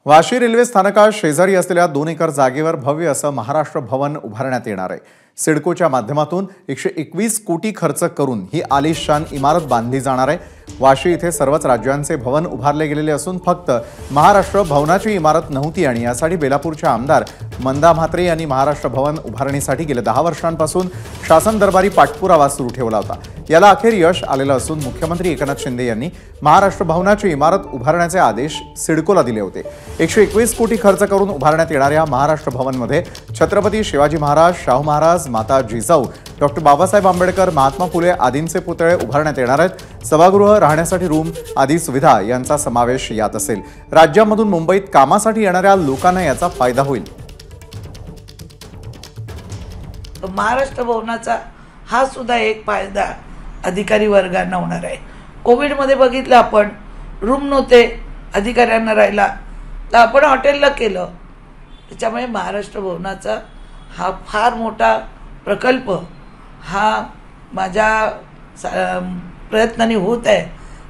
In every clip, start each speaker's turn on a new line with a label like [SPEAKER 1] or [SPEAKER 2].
[SPEAKER 1] Vashi railway स्थानका शेजारी असलेल्या 2 एकर जागेवर भव्य असं महाराष्ट्र भवन उभारण्यात येणार आहे। सिडकोच्या माध्यमातून 121 कोटी खर्च करून ही आलिशान इमारत बांधली जाणार आहे। वाशी इथे सर्वच राज्यांचे भवन उभारले गेलेले असून फक्त महाराष्ट्र भवनाची इमारत नव्हती आणि यासाठी बेलापूरच्या आमदार मंदा म्हात्रे यांनी महाराष्ट्र भवन उभारणीसाठी गेल्या 10 वर्षांपासून शासन दरबारी पाठपुरावा सुरू ठेवला होता। याला अखेर यश आलेलं असून मुख्यमंत्री एकनाथ शिंदे यांनी महाराष्ट्र भवनाची इमारत उभारण्याचे आदेश सिडकोला दिले होते। 121 कोटी खर्च करून उभारण्यात येणाऱ्या महाराष्ट्र भवनमध्ये छत्रपती शिवाजी महाराज, शाहू महाराज, माता जिजाऊ, डॉक्टर बाबासाहेब आंबेडकर, महात्मा फुले आदींचे पुतळे उभारण्यात येणार आहेत। सभागृह, राहण्यासाठी रूम आदी सुविधा यांचा समावेश यात असेल। राज्यामधून मुंबईत कामासाठी येणाऱ्या लोकांना याचा फायदा होईल।
[SPEAKER 2] महाराष्ट्र भवनाचा हा सुद्धा एक फायदा अधिकारी वर्गांना होणार आहे। कोविडमध्ये बघितलं आपण, रूम नव्हते अधिकाऱ्यांना राहायला, तर आपण हॉटेलला केलं। त्याच्यामुळे महाराष्ट्र भवनाचा हा फार मोठा प्रकल्प हा माझ्या प्रयत्नांनी होत आहे।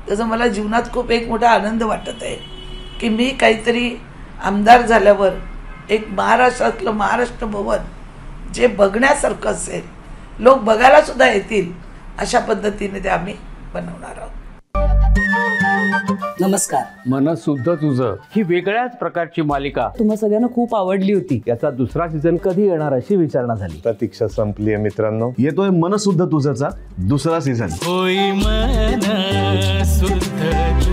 [SPEAKER 2] त्याचा मला जीवनात खूप एक मोठा आनंद वाटत आहे की मी काहीतरी आमदार झाल्यावर एक महाराष्ट्रातलं महाराष्ट्र भवन जे बघण्यासारखं असेल, लोक बघायला सुद्धा येतील अशा पद्धतीने ते आम्ही बनवणार आहोत।
[SPEAKER 3] नमस्कार।
[SPEAKER 4] मन सुद्धा तुझं
[SPEAKER 5] ही वेगळ्याच प्रकारची मालिका
[SPEAKER 3] तुम्हा सगळ्यांना खूप आवडली होती।
[SPEAKER 5] याचा दुसरा सीझन कधी येणार अशी विचारणा झाली।
[SPEAKER 6] प्रतीक्षा संपली आहे मित्रांनो।
[SPEAKER 7] येतोय मन सुद्धा तुझाचा दुसरा सीझन।
[SPEAKER 8] होई मन सुद्धा